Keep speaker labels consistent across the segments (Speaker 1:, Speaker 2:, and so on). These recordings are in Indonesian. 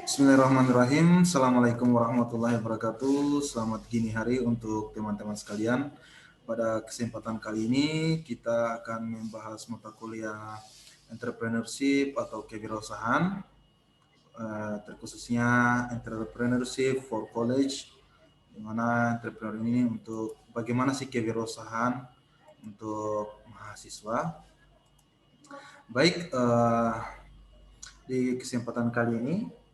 Speaker 1: Bismillahirrahmanirrahim. Assalamualaikum warahmatullahi wabarakatuh. Selamat gini hari untuk teman-teman sekalian. Pada kesempatan kali ini kita akan membahas mata kuliah entrepreneurship atau kewirausahaan, terkhususnya entrepreneurship for college, di mana entrepreneur ini untuk bagaimana sih kewirausahaan untuk mahasiswa. Baik, di kesempatan kali ini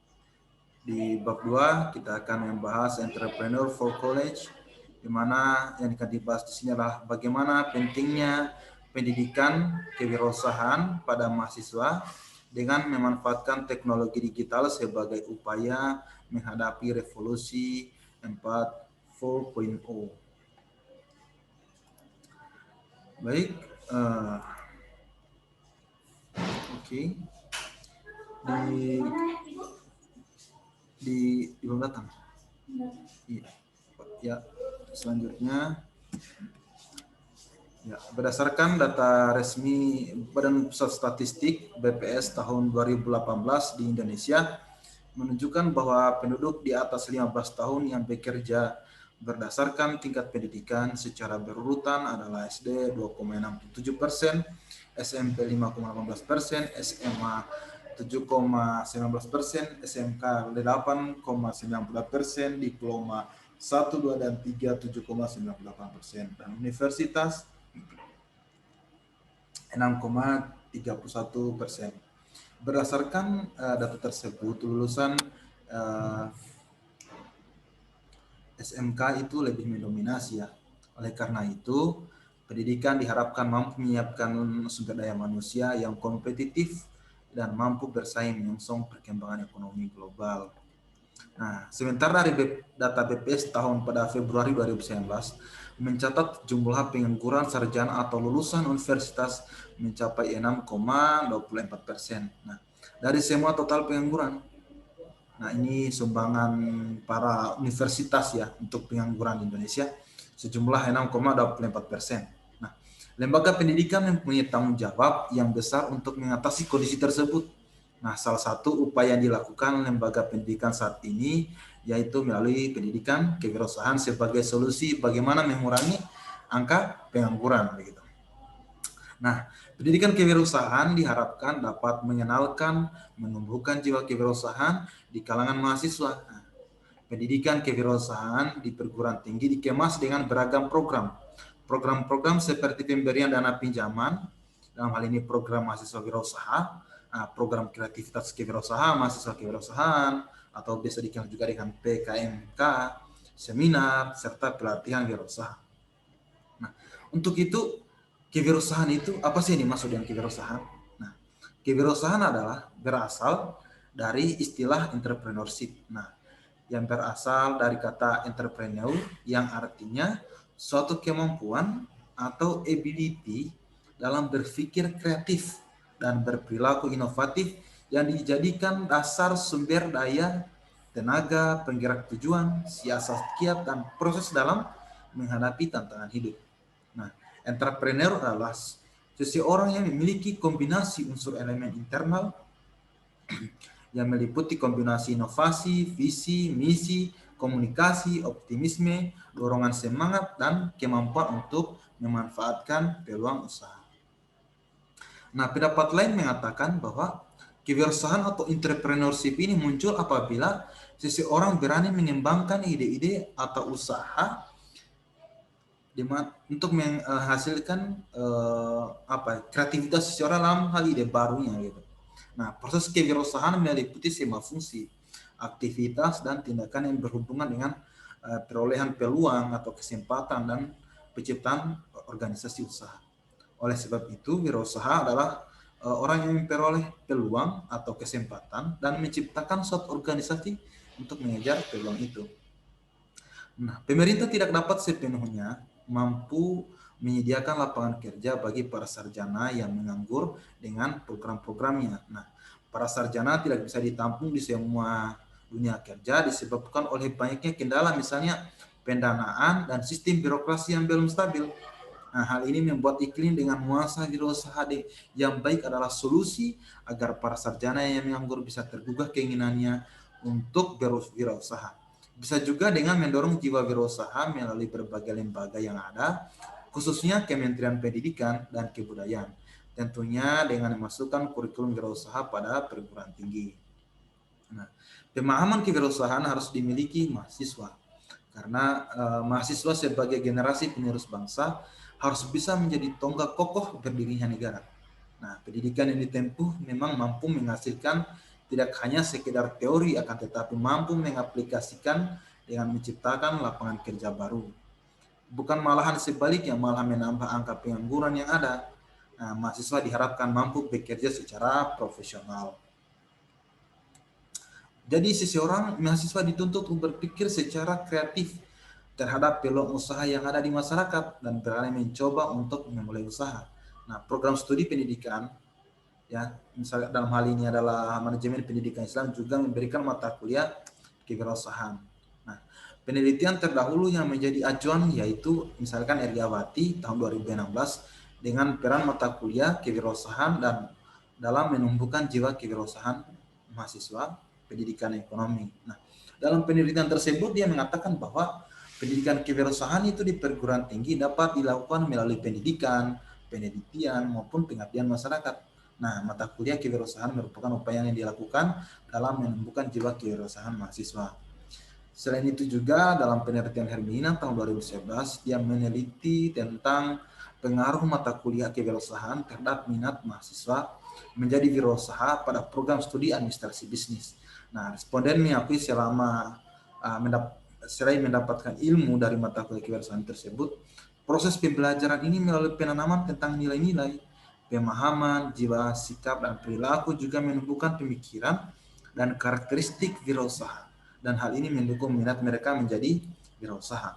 Speaker 1: di bab 2 kita akan membahas entrepreneur for college, di mana yang akan dibahas di sini adalah bagaimana pentingnya pendidikan kewirausahaan pada mahasiswa dengan memanfaatkan teknologi digital sebagai upaya menghadapi revolusi 4.0. Baik, oke. Belum datang. Ya, selanjutnya ya, berdasarkan data resmi Badan Pusat Statistik BPS tahun 2018 di Indonesia menunjukkan bahwa penduduk di atas 15 tahun yang bekerja berdasarkan tingkat pendidikan secara berurutan adalah SD 2,67%, SMP 5,18%, SMA 7,19%, SMK 8,94%, diploma 1, 2, dan 3 7,98%, dan universitas 6,31%. Berdasarkan data tersebut, lulusan SMK itu lebih mendominasi ya. Oleh karena itu, pendidikan diharapkan mampu menyiapkan sumber daya manusia yang kompetitif dan mampu bersaing menyongsong perkembangan ekonomi global. Nah, sementara dari data BPS tahun pada Februari 2019 mencatat jumlah pengangguran sarjana atau lulusan universitas mencapai 6,24%. Nah, dari semua total pengangguran. Nah, ini sumbangan para universitas ya untuk pengangguran di Indonesia sejumlah 6,24%. Nah, lembaga pendidikan mempunyai tanggung jawab yang besar untuk mengatasi kondisi tersebut. Nah, salah satu upaya yang dilakukan lembaga pendidikan saat ini yaitu melalui pendidikan kewirausahaan sebagai solusi bagaimana mengurangi angka pengangguran begitu. Nah, pendidikan kewirausahaan diharapkan dapat mengenalkan, menumbuhkan jiwa kewirausahaan di kalangan mahasiswa. Nah, pendidikan kewirausahaan di perguruan tinggi dikemas dengan beragam program. Program-program seperti pemberian dana pinjaman, dalam hal ini program mahasiswa wirausaha, program kreativitas kewirausahaan, mahasiswa kewirausahaan, atau biasa dikenal juga dengan PKMK, seminar, serta pelatihan wirausaha. Nah, untuk itu kewirausahaan itu apa sih yang dimaksud dengan kewirausahaan? Nah, kewirausahaan adalah berasal dari istilah entrepreneurship. Nah, yang berasal dari kata entrepreneur yang artinya suatu kemampuan atau ability dalam berpikir kreatif dan berperilaku inovatif yang dijadikan dasar sumber daya, tenaga, penggerak tujuan, siasat kiat, dan proses dalam menghadapi tantangan hidup. Nah, entrepreneur adalah seseorang yang memiliki kombinasi unsur elemen internal yang meliputi kombinasi inovasi, visi, misi, komunikasi, optimisme, dorongan semangat, dan kemampuan untuk memanfaatkan peluang usaha. Nah, pendapat lain mengatakan bahwa kewirausahaan atau entrepreneurship ini muncul apabila seseorang berani mengembangkan ide-ide atau usaha untuk menghasilkan kreativitas seseorang dalam hal ide barunya gitu. Nah, proses kewirausahaan meliputi semua fungsi, aktivitas, dan tindakan yang berhubungan dengan perolehan peluang atau kesempatan dan penciptaan organisasi usaha. Oleh sebab itu, wirausaha adalah orang yang memperoleh peluang atau kesempatan dan menciptakan suatu organisasi untuk mengejar peluang itu. Nah, pemerintah tidak dapat sepenuhnya mampu menyediakan lapangan kerja bagi para sarjana yang menganggur dengan program-programnya. Nah, para sarjana tidak bisa ditampung di semua dunia kerja disebabkan oleh banyaknya kendala, misalnya pendanaan dan sistem birokrasi yang belum stabil. Nah, hal ini membuat iklim dengan nuansa wirausaha yang baik adalah solusi agar para sarjana yang menganggur bisa tergugah keinginannya untuk berwirausaha. Bisa juga dengan mendorong jiwa wirausaha melalui berbagai lembaga yang ada, khususnya Kementerian Pendidikan dan Kebudayaan. Tentunya dengan memasukkan kurikulum wirausaha pada perguruan tinggi. Nah, pemahaman kewirausahaan harus dimiliki mahasiswa karena mahasiswa sebagai generasi penerus bangsa harus bisa menjadi tonggak kokoh berdirinya negara. Nah, pendidikan yang ditempuh memang mampu menghasilkan tidak hanya sekedar teori akan tetapi mampu mengaplikasikan dengan menciptakan lapangan kerja baru. Bukan malahan sebaliknya, malah menambah angka pengangguran yang ada. Nah, mahasiswa diharapkan mampu bekerja secara profesional. Jadi seseorang mahasiswa dituntut untuk berpikir secara kreatif terhadap peluang usaha yang ada di masyarakat dan berani mencoba untuk memulai usaha. Nah, program studi pendidikan ya, misalnya dalam hal ini adalah manajemen pendidikan Islam juga memberikan mata kuliah kewirausahaan. Nah, penelitian terdahulu yang menjadi acuan yaitu misalkan Eryawati tahun 2016 dengan peran mata kuliah kewirausahaan dan dalam menumbuhkan jiwa kewirausahaan mahasiswa pendidikan ekonomi. Nah, dalam penelitian tersebut dia mengatakan bahwa pendidikan kewirausahaan itu di perguruan tinggi dapat dilakukan melalui pendidikan, penelitian maupun pengabdian masyarakat. Nah, mata kuliah kewirausahaan merupakan upaya yang dilakukan dalam menumbuhkan jiwa kewirausahaan mahasiswa. Selain itu juga dalam penelitian Hermina tahun 2011 dia meneliti tentang pengaruh mata kuliah kewirausahaan terhadap minat mahasiswa menjadi wirausaha pada program studi administrasi bisnis. Nah, responden mengakui selama selain mendapatkan ilmu dari mata kuliah kewirausahaan tersebut, proses pembelajaran ini melalui penanaman tentang nilai-nilai, pemahaman, jiwa, sikap, dan perilaku juga menumbuhkan pemikiran dan karakteristik wirausaha. Dan hal ini mendukung minat mereka menjadi wirausaha.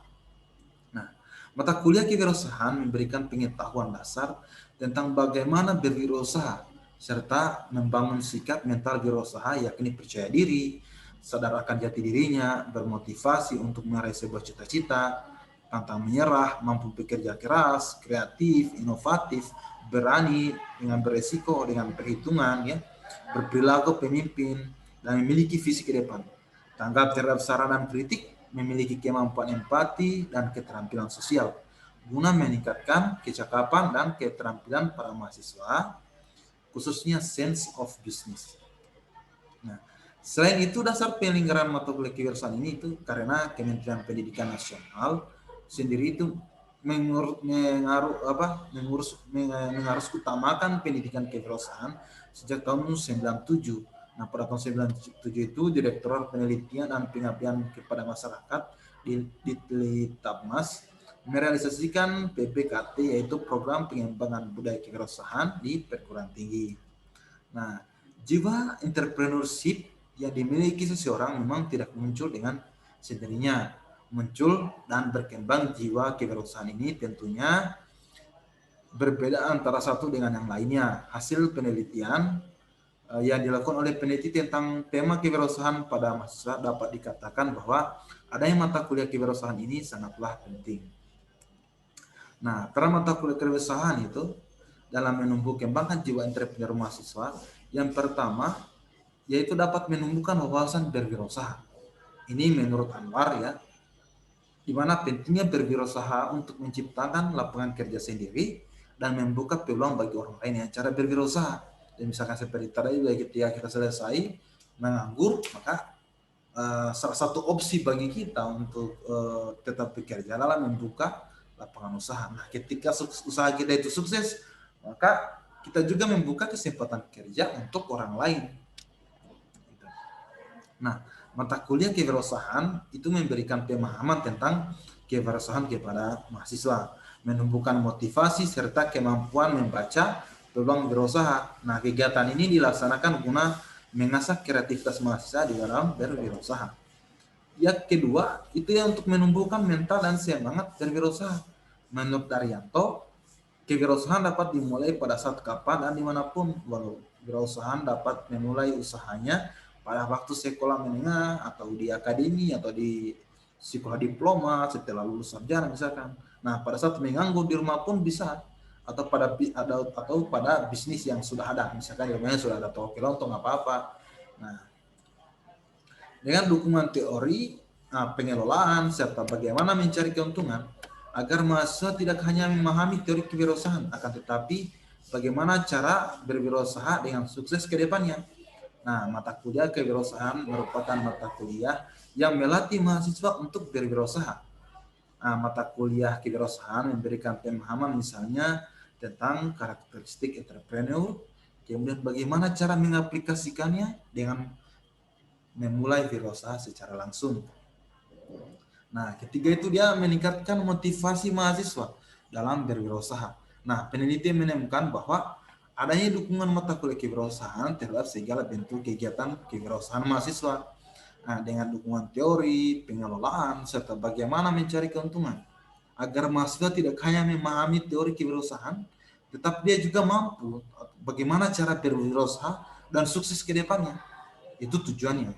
Speaker 1: Nah, mata kuliah kewirausahaan memberikan pengetahuan dasar tentang bagaimana berwirausaha serta membangun sikap mental wirausaha yakni percaya diri, sadar akan jati dirinya, bermotivasi untuk meraih sebuah cita-cita, pantang menyerah, mampu bekerja keras, kreatif, inovatif, berani dengan beresiko, dengan perhitungan, ya, berperilaku pemimpin, dan memiliki visi ke depan. Tanggap terhadap saran dan kritik, memiliki kemampuan empati dan keterampilan sosial, guna meningkatkan kecakapan dan keterampilan para mahasiswa, khususnya sense of business. Nah, selain itu dasar penyelenggaraan mata kuliah kewirausahaan ini itu karena Kementerian Pendidikan Nasional sendiri itu mengharus utamakan pendidikan kewirausahaan sejak tahun 97. Nah, pada tahun 97 itu Direktorat Penelitian dan Pengabdian kepada Masyarakat di Litbangmas merealisasikan PPKT yaitu Program Pengembangan Budaya Kewirausahaan di perguruan tinggi. Nah, jiwa entrepreneurship yang dimiliki seseorang memang tidak muncul dengan sendirinya. Muncul dan berkembang jiwa kewirausahaan ini tentunya berbeda antara satu dengan yang lainnya. Hasil penelitian yang dilakukan oleh peneliti tentang tema kewirausahaan pada mahasiswa dapat dikatakan bahwa adanya mata kuliah kewirausahaan ini sangatlah penting. Nah, peran mata kuliah kewirausahaan itu dalam menumbuh kembangkan jiwa entrepreneur mahasiswa, yang pertama yaitu dapat menumbuhkan wawasan berwirausaha. Ini menurut Anwar ya, di mana pentingnya berwirausaha untuk menciptakan lapangan kerja sendiri dan membuka peluang bagi orang lain yang cara berwirausaha. Dan misalkan seperti tadi ketika kita selesai menganggur, maka salah satu opsi bagi kita untuk tetap bekerja adalah membuka lapangan usaha. Nah, ketika usaha kita itu sukses, maka kita juga membuka kesempatan kerja untuk orang lain. Nah, mata kuliah kewirausahaan itu memberikan pemahaman tentang kewirausahaan kepada mahasiswa, menumbuhkan motivasi serta kemampuan membaca peluang berusaha. Nah, kegiatan ini dilaksanakan guna mengasah kreativitas mahasiswa di dalam berwirausaha. Yang kedua, itu yang untuk menumbuhkan mental dan semangat berwirausaha. Menurut Daryanto, kewirausahaan dapat dimulai pada saat kapan dan dimanapun, walau wirausahaan dapat memulai usahanya pada waktu sekolah menengah atau di akademi atau di sekolah diploma setelah lulus sarjana misalkan. Nah, pada saat menganggur di rumah pun bisa, atau pada bisnis yang sudah ada, misalkan di rumahnya sudah ada toko kelontong apa-apa. Nah, Dengan dukungan teori, pengelolaan, serta bagaimana mencari keuntungan, agar mahasiswa tidak hanya memahami teori kewirausahaan, akan tetapi bagaimana cara berwirausaha dengan sukses ke depannya. Nah, mata kuliah kewirausahaan merupakan mata kuliah yang melatih mahasiswa untuk berwirausaha. Nah, mata kuliah kewirausahaan memberikan pemahaman misalnya tentang karakteristik entrepreneur, kemudian bagaimana cara mengaplikasikannya dengan memulai wirausaha secara langsung. Nah, ketiga itu dia meningkatkan motivasi mahasiswa dalam berwirausaha. Nah, penelitian menemukan bahwa adanya dukungan mata kuliah kewirausahaan terhadap segala bentuk kegiatan kewirausahaan mahasiswa. Nah, dengan dukungan teori, pengelolaan, serta bagaimana mencari keuntungan. Agar mahasiswa tidak hanya memahami teori kewirausahaan, tetapi dia juga mampu bagaimana cara berwirausaha dan sukses ke depannya. Itu tujuannya.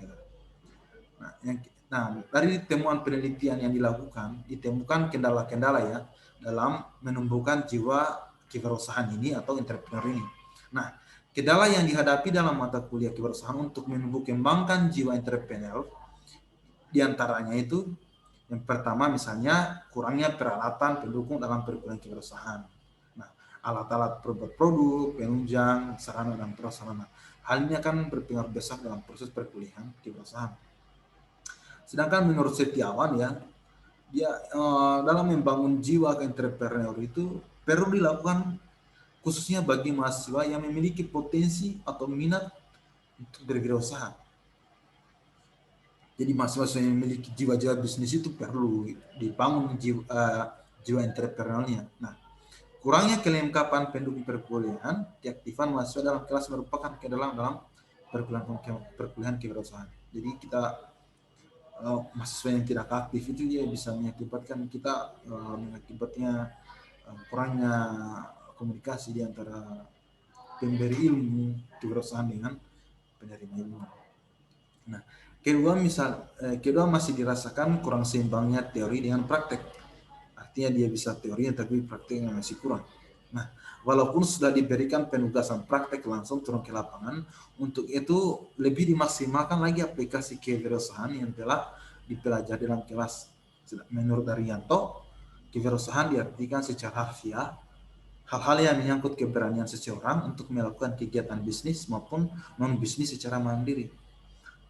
Speaker 1: Nah, dari temuan penelitian yang dilakukan, ditemukan kendala-kendala ya dalam menumbuhkan jiwa kewirausahaan ini atau entrepreneur ini. Nah, kendala yang dihadapi dalam mata kuliah kewirausahaan untuk menumbuh kembangkan jiwa entrepreneur diantaranya itu yang pertama misalnya kurangnya peralatan pendukung dalam perkuliahan kewirausahaan. Nah, alat-alat produk, penunjang, sarana dan prasarana. Hal ini akan berpengaruh besar dalam proses perkuliahan kewirausahaan. Sedangkan menurut Setiawan ya, dia dalam membangun jiwa entrepreneur itu perlu dilakukan khususnya bagi mahasiswa yang memiliki potensi atau minat untuk berwirausaha. Jadi mahasiswa yang memiliki jiwa-jiwa bisnis itu perlu dibangun jiwa entrepreneurnya. Nah, kurangnya kelengkapan pendukung perkuliahan, keaktifan mahasiswa dalam kelas merupakan kendala dalam perkuliahan kewirausahaan. Jadi kita mahasiswa yang tidak aktif itu dia bisa mengakibatkan kita mengakibatnya kurangnya komunikasi di antara pemberi ilmu kewirausahaan dengan penerima ilmu. Nah, kedua masih dirasakan kurang seimbangnya teori dengan praktek. Artinya dia bisa teori tapi prakteknya masih kurang. Nah, walaupun sudah diberikan penugasan praktek langsung turun ke lapangan, untuk itu lebih dimaksimalkan lagi aplikasi kewirausahaan yang telah dipelajari dalam kelas. Menurut Daryanto, kewirausahaan diartikan secara harfiah hal-hal yang menyangkut keberanian seseorang untuk melakukan kegiatan bisnis maupun non bisnis secara mandiri.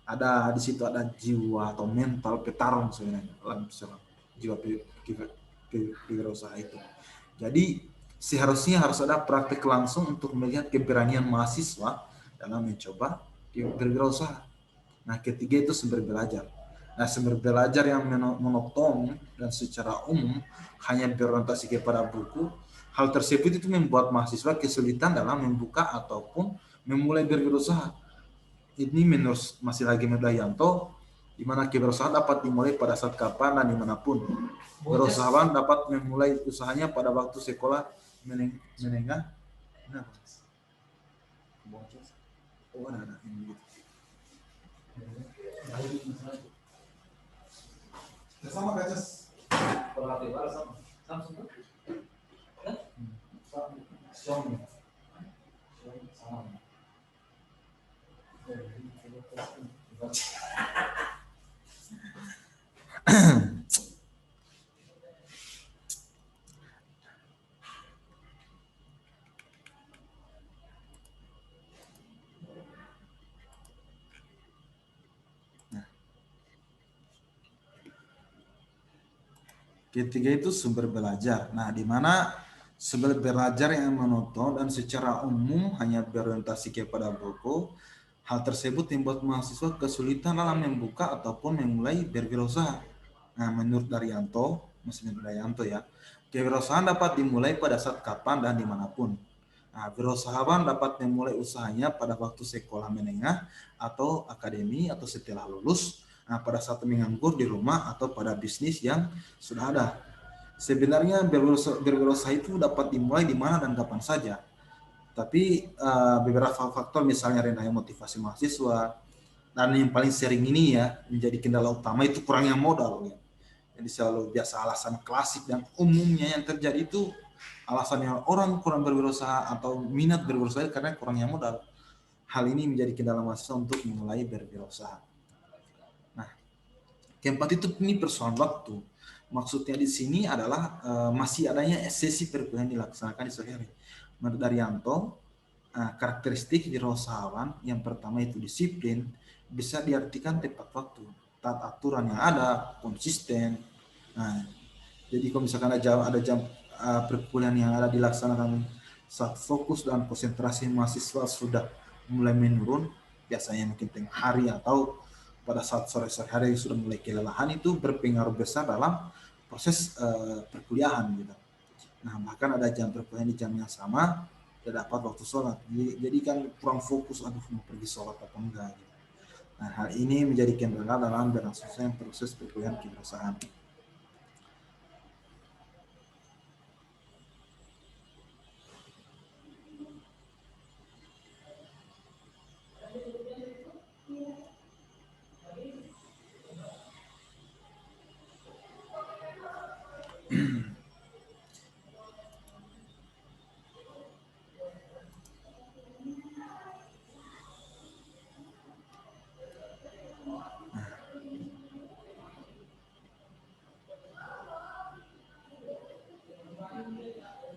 Speaker 1: Ada di situ ada jiwa atau mental petarung sebenarnya dalam jiwa kewirausahaan itu. Jadi seharusnya harus ada praktek langsung untuk melihat keberanian mahasiswa dalam mencoba berwirausaha. Nah, ketiga itu sumber belajar. Nah, sumber belajar yang monoton dan secara umum hanya berorientasi kepada buku, hal tersebut itu membuat mahasiswa kesulitan dalam membuka ataupun memulai berwirausaha. Ini menurut masih lagi Daryanto, di mana kewirausahaan dapat dimulai pada saat kapan dan dimanapun. Wirausahawan dapat memulai usahanya pada waktu sekolah menengah. Sama kaca. Ketiga itu sumber belajar. Nah, di mana sumber belajar yang monoton dan secara umum hanya berorientasi kepada buku, hal tersebut membuat mahasiswa kesulitan dalam membuka ataupun memulai berwirausaha. Nah, menurut Daryanto ya, kewirausahaan dapat dimulai pada saat kapan dan dimanapun. Nah, wirausahawan dapat memulai usahanya pada waktu sekolah menengah atau akademi atau setelah lulus. Nah, pada saat menganggur di rumah atau pada bisnis yang sudah ada. Sebenarnya berwirausaha itu dapat dimulai di mana dan kapan saja. Tapi beberapa faktor misalnya rendahnya motivasi mahasiswa dan yang paling sering ini ya menjadi kendala utama itu kurangnya modal. Ya. Jadi selalu biasa alasan klasik dan umumnya yang terjadi itu alasannya orang kurang berwirausaha atau minat berwirausaha karena kurangnya modal. Hal ini menjadi kendala mahasiswa untuk memulai berwirausaha. Keempat itu ini persoalan waktu. Maksudnya di sini adalah masih adanya sesi perkuliahan dilaksanakan di sore hari. Menurut Daryanto, karakteristik wirausahawan yang pertama itu disiplin, bisa diartikan tepat waktu, taat aturan yang ada, konsisten. Nah, jadi kalau misalkan ada jam perkuliahan yang ada dilaksanakan saat fokus dan konsentrasi mahasiswa sudah mulai menurun, biasanya mungkin tengah hari atau pada saat sore-sore hari sudah mulai kelelahan, itu berpengaruh besar dalam proses perkuliahan gitu. Nah, bahkan ada jam perkuliahan di jam yang sama tidak dapat waktu sholat. Jadi kan kurang fokus, aduh mau pergi sholat apa enggak gitu. Nah, hal ini menjadi kendala dalam berlangsungnya proses perkuliahan kewirausahaan.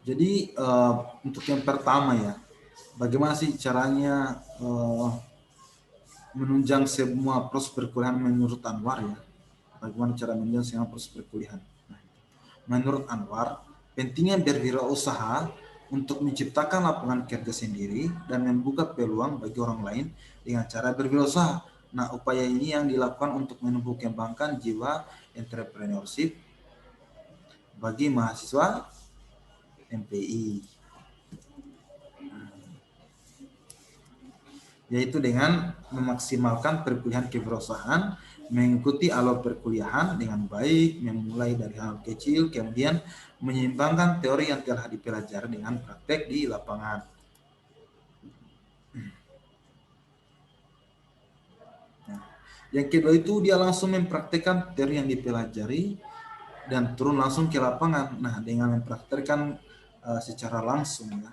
Speaker 1: Jadi untuk yang pertama ya, bagaimana sih caranya menunjang semua proses perkuliahan menurut Anwar ya? Bagaimana cara menunjang semua proses perkuliahan? Nah, menurut Anwar, pentingnya berwirausaha untuk menciptakan lapangan kerja sendiri dan membuka peluang bagi orang lain dengan cara berwirausaha. Nah, upaya ini yang dilakukan untuk menumbuh kembangkan jiwa entrepreneurship bagi mahasiswa MPI, yaitu dengan memaksimalkan perkuliahan kewirausahaan, mengikuti alur perkuliahan dengan baik, memulai dari hal kecil, kemudian menyeimbangkan teori yang telah dipelajari dengan praktek di lapangan. Nah, yang kedua itu dia langsung mempraktekkan teori yang dipelajari dan turun langsung ke lapangan. Nah, dengan mempraktekkan secara langsung ya,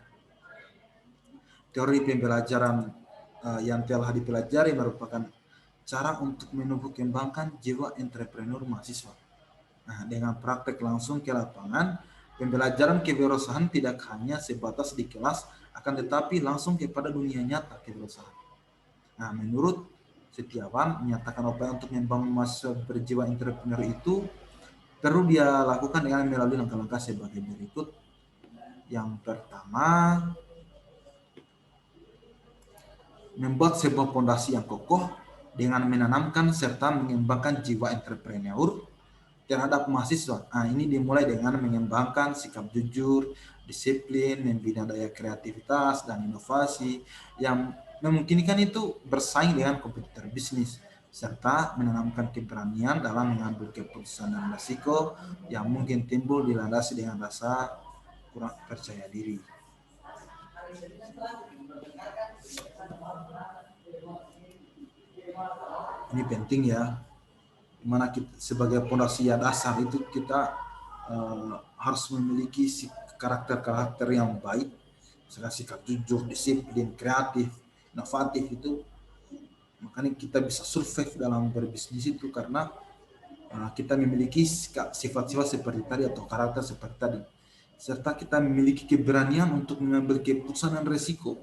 Speaker 1: teori pembelajaran yang telah dipelajari merupakan cara untuk menumbuh kembangkan jiwa entrepreneur mahasiswa. Nah, dengan praktek langsung ke lapangan, pembelajaran kewirausahaan tidak hanya sebatas di kelas, akan tetapi langsung kepada dunia nyata kewirausahaan. Nah, menurut Setiawan, menyatakan upaya untuk membangun mahasiswa berjiwa entrepreneur itu perlu dia lakukan dengan melalui langkah-langkah sebagai berikut. Yang pertama, membuat sebuah fondasi yang kokoh dengan menanamkan serta mengembangkan jiwa entrepreneur terhadap mahasiswa. Nah, ini dimulai dengan mengembangkan sikap jujur, disiplin, membina daya kreativitas dan inovasi yang memungkinkan itu bersaing dengan kompetitor bisnis, serta menanamkan keberanian dalam mengambil keputusan dan risiko yang mungkin timbul dilandasi dengan rasa kurang percaya diri. Ini penting ya, dimana kita sebagai pondasi dasar itu kita harus memiliki karakter-karakter yang baik, misalnya sikap jujur, disiplin, kreatif, inovatif itu, makanya kita bisa survive dalam berbisnis itu karena kita memiliki sifat-sifat seperti tadi atau karakter seperti tadi, serta kita memiliki keberanian untuk mengambil keputusan dan resiko.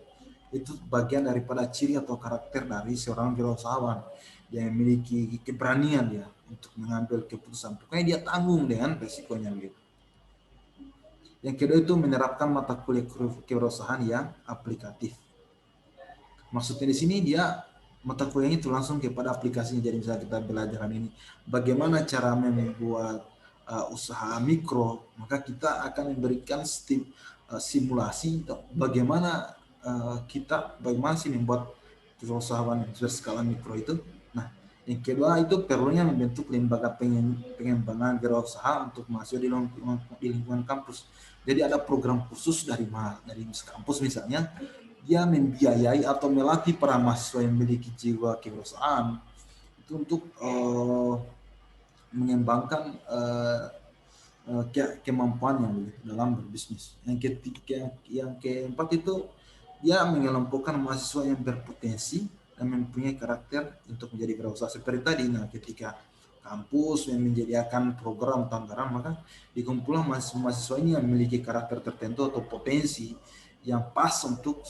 Speaker 1: Itu bagian daripada ciri atau karakter dari seorang wirausahawan. Dia memiliki keberanian ya untuk mengambil keputusan. Pokoknya dia tanggung dengan resikonya gitu. Yang kedua itu menerapkan mata kuliah kewirausahaan yang aplikatif. Maksudnya di sini dia mata kuliahnya itu langsung kepada aplikasinya. Jadi misalnya kita belajar ini bagaimana cara membuat usaha mikro, maka kita akan memberikan simulasi bagaimana bagaimana sih membuat kewirausahaan berskala mikro itu. Nah, yang kedua itu perlunya membentuk lembaga pengembangan wirausaha untuk mahasiswa di lingkungan kampus. Jadi ada program khusus dari kampus misalnya, dia membiayai atau melatih para mahasiswa yang memiliki jiwa kewirausahaan itu untuk mengembangkan kemampuannya dalam berbisnis. Yang ketiga, yang keempat itu dia mengelompokkan mahasiswa yang berpotensi dan mempunyai karakter untuk menjadi wirausaha seperti tadi. Nah, ketika kampus yang menyediakan program atau anggaran, maka dikumpulkan mahasiswa ini yang memiliki karakter tertentu atau potensi yang pas untuk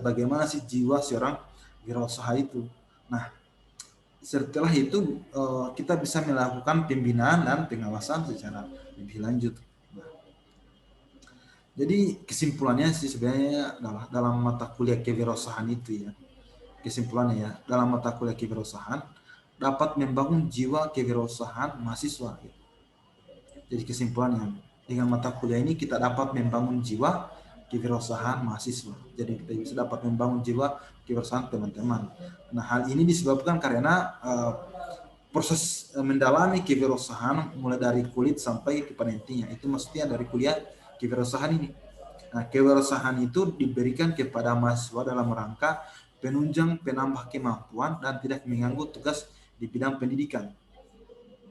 Speaker 1: bagaimana sih jiwa seorang wirausaha itu. Nah, setelah itu kita bisa melakukan pembinaan dan pengawasan secara lebih lanjut. Nah, jadi kesimpulannya sih sebenarnya adalah dalam mata kuliah kewirausahaan itu ya, kesimpulannya ya, dalam mata kuliah kewirausahaan dapat membangun jiwa kewirausahaan mahasiswa. Jadi kesimpulannya, dengan mata kuliah ini kita dapat membangun jiwa kewirausahaan mahasiswa. Jadi kita bisa dapat membangun jiwa kewirausahaan teman-teman. Nah, hal ini disebabkan karena proses mendalami kewirausahaan mulai dari kulit sampai kepada intinya. Itu maksudnya dari kuliah kewirausahaan ini. Nah, kewirausahaan itu diberikan kepada mahasiswa dalam rangka penunjang penambah kemampuan dan tidak mengganggu tugas di bidang pendidikan.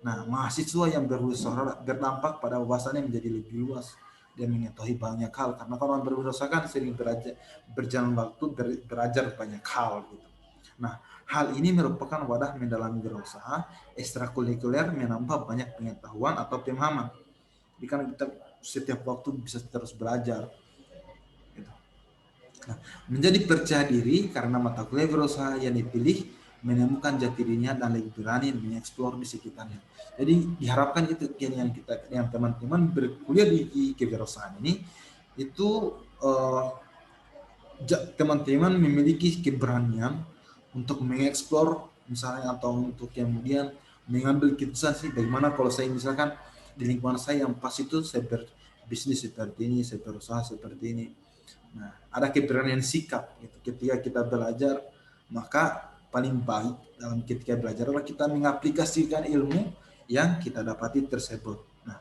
Speaker 1: Nah, mahasiswa yang berusaha berdampak pada wawasannya menjadi lebih luas dan mengetahui banyak hal. Karena kalau orang berusaha kan sering berjalan waktu belajar banyak hal gitu. Nah, hal ini merupakan wadah mendalami berusaha ekstrakurikuler menambah banyak pengetahuan atau pemahaman. Jadi kan kita setiap waktu bisa terus belajar. Gitu. Nah, menjadi percaya diri karena mata kuliah berusaha yang dipilih menemukan jati dirinya dan lebih berani mengeksplor di sekitarnya. Jadi diharapkan itu yang kita, yang teman-teman berkuliah di kewirausahaan ini itu teman-teman memiliki keberanian untuk mengeksplor misalnya atau untuk kemudian mengambil keputusan sih bagaimana kalau saya misalkan di lingkungan saya yang pas itu saya berbisnis seperti ini, saya berusaha seperti ini. Nah, ada keberanian sikap gitu. Ketika kita belajar, maka paling baik dalam ketika belajar adalah kita mengaplikasikan ilmu yang kita dapati tersebut. Nah,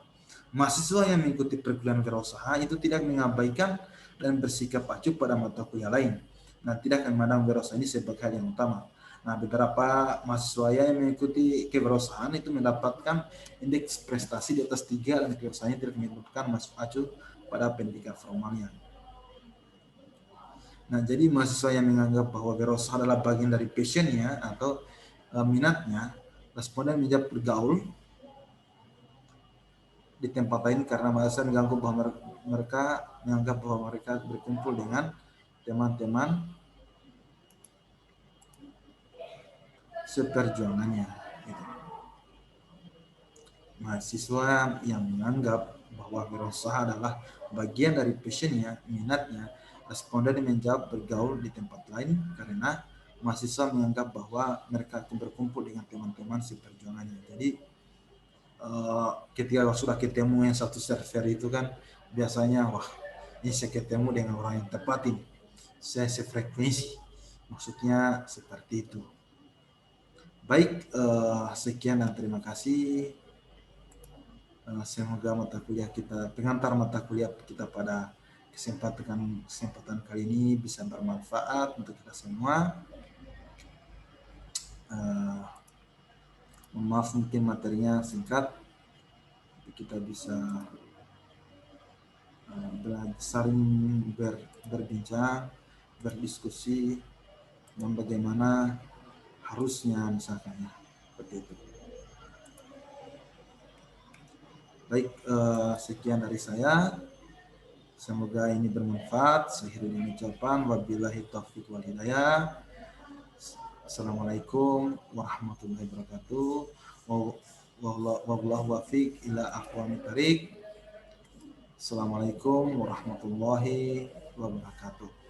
Speaker 1: mahasiswa yang mengikuti perkuliahan wirausaha itu tidak mengabaikan dan bersikap acuh pada mata kuliah lain. Nah, tidak akan memandang wirausaha ini sebagai hal yang utama. Nah, beberapa mahasiswa yang mengikuti kewirausahaan itu mendapatkan indeks prestasi di atas 3 dan kewirausahaan tidak menyebabkan masuk acuh pada pendidikan formalnya. Nah, jadi mahasiswa yang menganggap bahwa wirausaha adalah bagian dari passionnya atau minatnya, responden menjawab bergaul di tempat lain karena mahasiswa menganggap bahwa mereka menganggap bahwa mereka berkumpul dengan teman-teman seperjuangannya. Gitu. Mahasiswa yang menganggap bahwa wirausaha adalah bagian dari passionnya, minatnya, responden menjawab bergaul di tempat lain karena mahasiswa menganggap bahwa mereka berkumpul dengan teman-teman seperjuangannya. Jadi ketika sudah ketemu yang satu server itu kan biasanya wah ini saya ketemu dengan orang yang tepat ini, saya sefrekuensi, maksudnya seperti itu. Baik, sekian dan terima kasih. Semoga mata kuliah kita, pengantar mata kuliah kita pada kesempatan kali ini bisa bermanfaat untuk kita semua. Maaf mungkin materinya singkat, tapi kita bisa saling berbincang, berdiskusi, dan bagaimana harusnya misalkan ya, seperti itu. Baik, sekian dari saya. Semoga ini bermanfaat. Saya akhiri ucapan wabillahi taufiq wal hidayah. Assalamualaikum warahmatullahi wabarakatuh. Wallahu wafiq ila aqwamit thariq. Assalamualaikum warahmatullahi wabarakatuh.